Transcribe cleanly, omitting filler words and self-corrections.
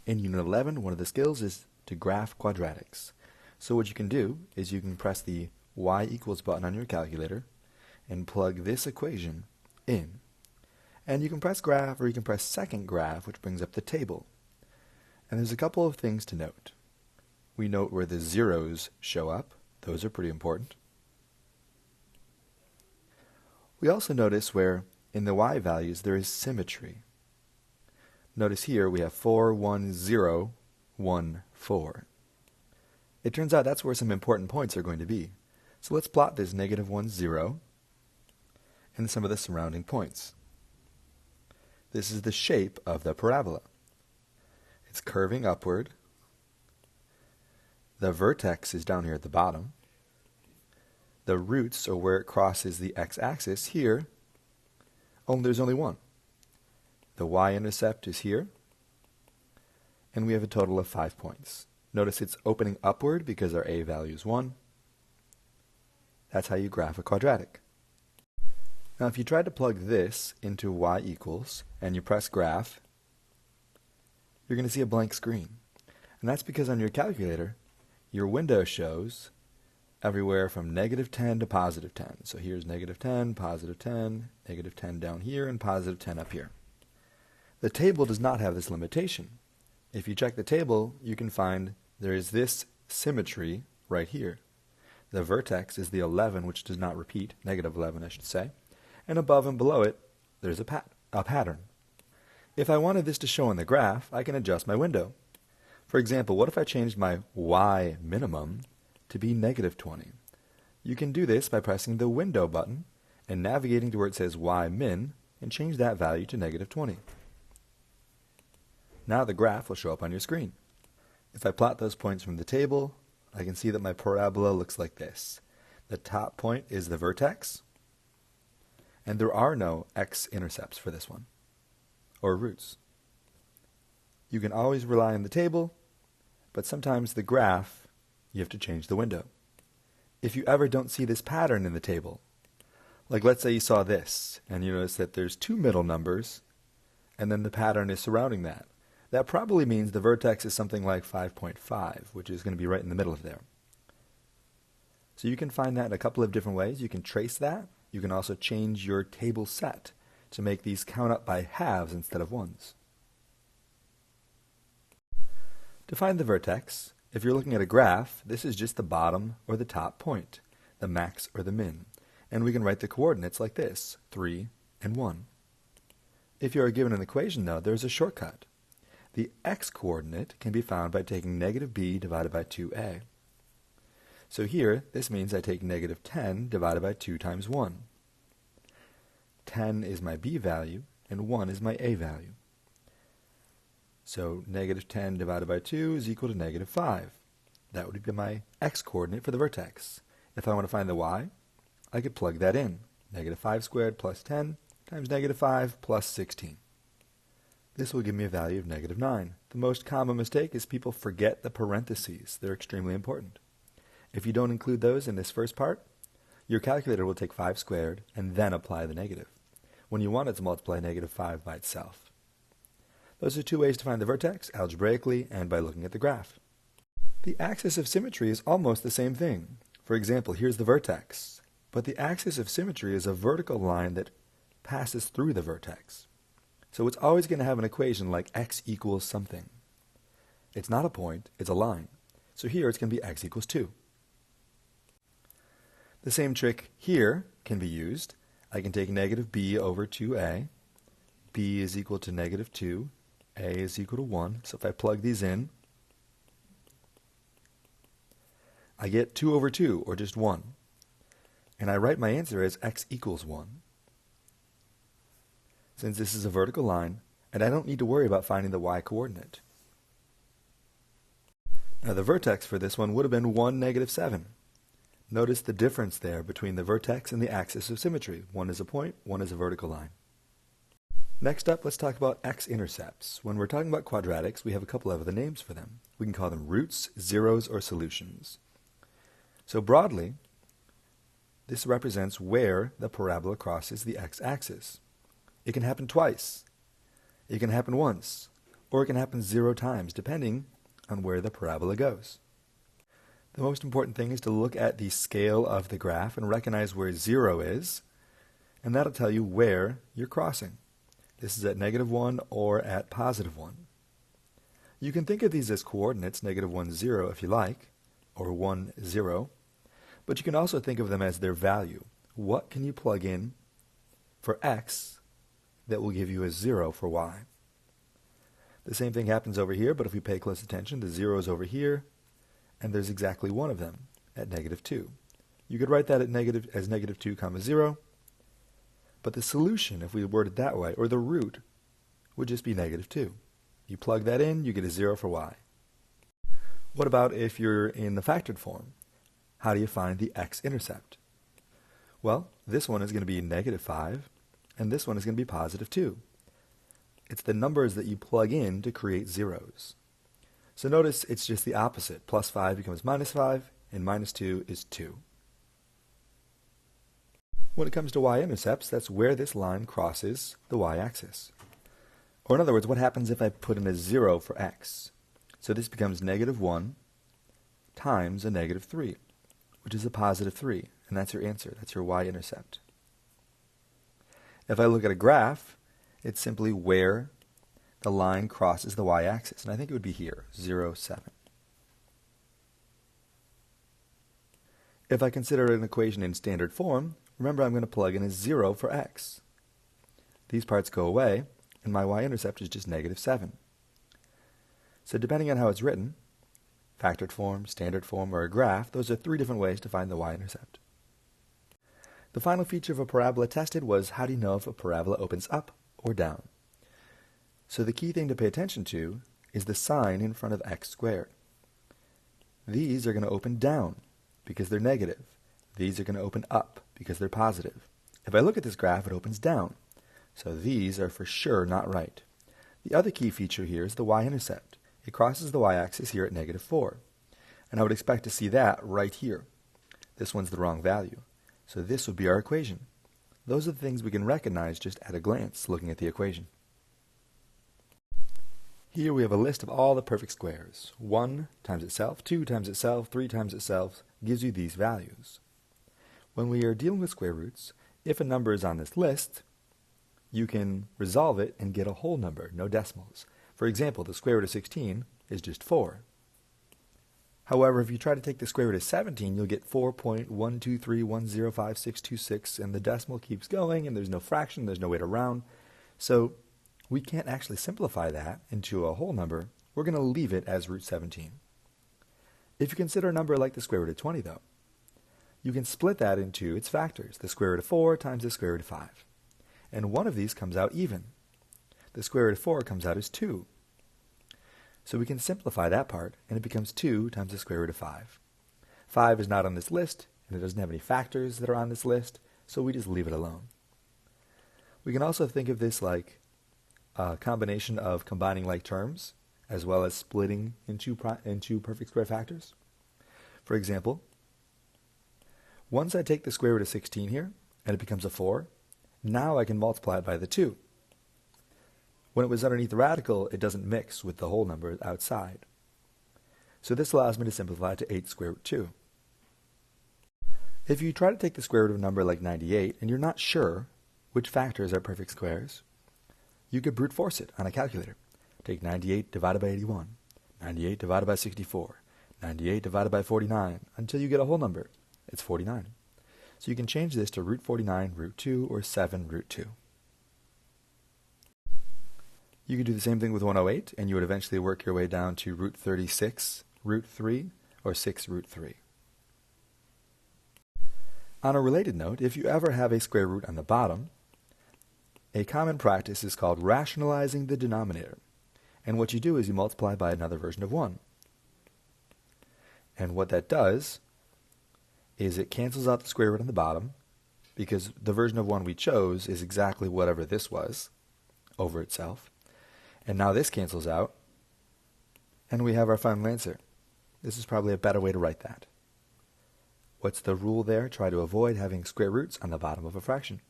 In Unit 11, one of the skills is to graph quadratics. So what you can do is you can press the y equals button on your calculator and plug this equation in. And you can press graph or you can press second graph, which brings up the table. And there's a couple of things to note. We note where the zeros show up. Those are pretty important. We also notice where in the y values there is symmetry. Notice here we have 4, 1, 0, 1, 4. It turns out that's where some important points are going to be. So let's plot this negative 1, 0 and some of the surrounding points. This is the shape of the parabola. It's curving upward. The vertex is down here at the bottom. The roots are where it crosses the x-axis here. There's only one. The y-intercept is here. And we have a total of 5 points. Notice it's opening upward because our a value is 1. That's how you graph a quadratic. Now if you try to plug this into y equals and you press graph, you're going to see a blank screen. And that's because on your calculator, your window shows everywhere from negative 10 to positive 10. So here's negative 10, positive 10, negative 10 down here, and positive 10 up here. The table does not have this limitation. If you check the table, you can find there is this symmetry right here. The vertex is the 11, which does not repeat, negative 11 I should say, and above and below it, there's a pattern. If I wanted this to show on the graph, I can adjust my window. For example, what if I changed my y minimum to be negative 20? You can do this by pressing the window button and navigating to where it says y min and change that value to negative 20. Now the graph will show up on your screen. If I plot those points from the table, I can see that my parabola looks like this. The top point is the vertex, and there are no x-intercepts for this one, or roots. You can always rely on the table, but sometimes the graph, you have to change the window. If you ever don't see this pattern in the table, like let's say you saw this, and you notice that there's 2 middle numbers, and then the pattern is surrounding that. That probably means the vertex is something like 5.5, which is going to be right in the middle of there. So you can find that in a couple of different ways. You can trace that. You can also change your table set to make these count up by halves instead of ones. To find the vertex, if you're looking at a graph, this is just the bottom or the top point, the max or the min. And we can write the coordinates like this, 3 and 1. If you are given an equation, though, there's a shortcut. The x-coordinate can be found by taking negative b divided by 2a. So here, this means I take negative 10 divided by 2 times 1. 10 is my b value, and 1 is my a value. So negative 10 divided by 2 is equal to negative 5. That would be my x-coordinate for the vertex. If I want to find the y, I could plug that in. Negative 5 squared plus 10 times negative 5 plus 16. This will give me a value of negative 9. The most common mistake is people forget the parentheses. They're extremely important. If you don't include those in this first part, your calculator will take 5 squared and then apply the negative, when you want it to multiply negative 5 by itself. Those are 2 ways to find the vertex, algebraically and by looking at the graph. The axis of symmetry is almost the same thing. For example, here's the vertex, but the axis of symmetry is a vertical line that passes through the vertex. So it's always going to have an equation like x equals something. It's not a point, it's a line. So here it's going to be x equals 2. The same trick here can be used. I can take negative b over 2a. b is equal to negative 2. a is equal to 1. So if I plug these in, I get 2 over 2, or just 1. And I write my answer as x equals 1. Since this is a vertical line, and I don't need to worry about finding the y-coordinate. Now the vertex for this one would have been 1, negative 7. Notice the difference there between the vertex and the axis of symmetry. One is a point, one is a vertical line. Next up, let's talk about x-intercepts. When we're talking about quadratics, we have a couple of other names for them. We can call them roots, zeros, or solutions. So broadly, this represents where the parabola crosses the x-axis. It can happen twice. It can happen once. or it can happen 0 times, depending on where the parabola goes. The most important thing is to look at the scale of the graph and recognize where 0 is, and that'll tell you where you're crossing. This is at -1 or at +1. You can think of these as coordinates, -1, 0 if you like, or 1, 0, but you can also think of them as their value. What can you plug in for x that will give you a 0 for y? The same thing happens over here, but if we pay close attention, the 0 is over here, and there's exactly one of them at -2. You could write that as -2 comma 0, but the solution, if we word it that way, or the root, would just be -2. You plug that in, you get a 0 for y. What about if you're in the factored form? How do you find the x-intercept? Well, this one is going to be -5, and this one is going to be +2. It's the numbers that you plug in to create zeros. So notice it's just the opposite. +5 becomes -5, and -2 is 2. When it comes to y-intercepts, that's where this line crosses the y-axis. Or in other words, what happens if I put in a 0 for x? So this becomes -1 times a -3, which is a +3, and that's your answer. That's your y-intercept. If I look at a graph, it's simply where the line crosses the y-axis, and I think it would be here, 0, 7. If I consider an equation in standard form, remember I'm going to plug in a 0 for x. These parts go away, and my y-intercept is just -7. So depending on how it's written, factored form, standard form, or a graph, those are 3 different ways to find the y-intercept. The final feature of a parabola tested was how do you know if a parabola opens up or down? So the key thing to pay attention to is the sign in front of x squared. These are going to open down because they're negative. These are going to open up because they're positive. If I look at this graph, it opens down. So these are for sure not right. The other key feature here is the y-intercept. It crosses the y-axis here at -4. And I would expect to see that right here. This one's the wrong value. So this would be our equation. Those are the things we can recognize just at a glance looking at the equation. Here we have a list of all the perfect squares. 1 times itself, 2 times itself, 3 times itself gives you these values. When we are dealing with square roots, if a number is on this list, you can resolve it and get a whole number, no decimals. For example, the square root of 16 is just 4. However, if you try to take the square root of 17, you'll get 4.123105626, and the decimal keeps going, and there's no fraction, there's no way to round. So we can't actually simplify that into a whole number. We're going to leave it as root 17. If you consider a number like the square root of 20, though, you can split that into its factors, the square root of 4 times the square root of 5. And one of these comes out even. The square root of 4 comes out as 2. So we can simplify that part, and it becomes 2 times the square root of 5. 5 is not on this list, and it doesn't have any factors that are on this list, so we just leave it alone. We can also think of this like a combination of combining like terms, as well as splitting into perfect square factors. For example, once I take the square root of 16 here, and it becomes a 4, now I can multiply it by the 2. When it was underneath the radical, it doesn't mix with the whole number outside. So this allows me to simplify to 8 square root 2. If you try to take the square root of a number like 98, and you're not sure which factors are perfect squares, you could brute force it on a calculator. Take 98 divided by 81, 98 divided by 64, 98 divided by 49, until you get a whole number. It's 49. So you can change this to root 49 root 2 or 7 root 2. You could do the same thing with 108, and you would eventually work your way down to root 36 root 3 or 6 root 3. On a related note, if you ever have a square root on the bottom, a common practice is called rationalizing the denominator. And what you do is you multiply by another version of 1. And what that does is it cancels out the square root on the bottom, because the version of 1 we chose is exactly whatever this was over itself. And now this cancels out, and we have our final answer. This is probably a better way to write that. What's the rule there? Try to avoid having square roots on the bottom of a fraction.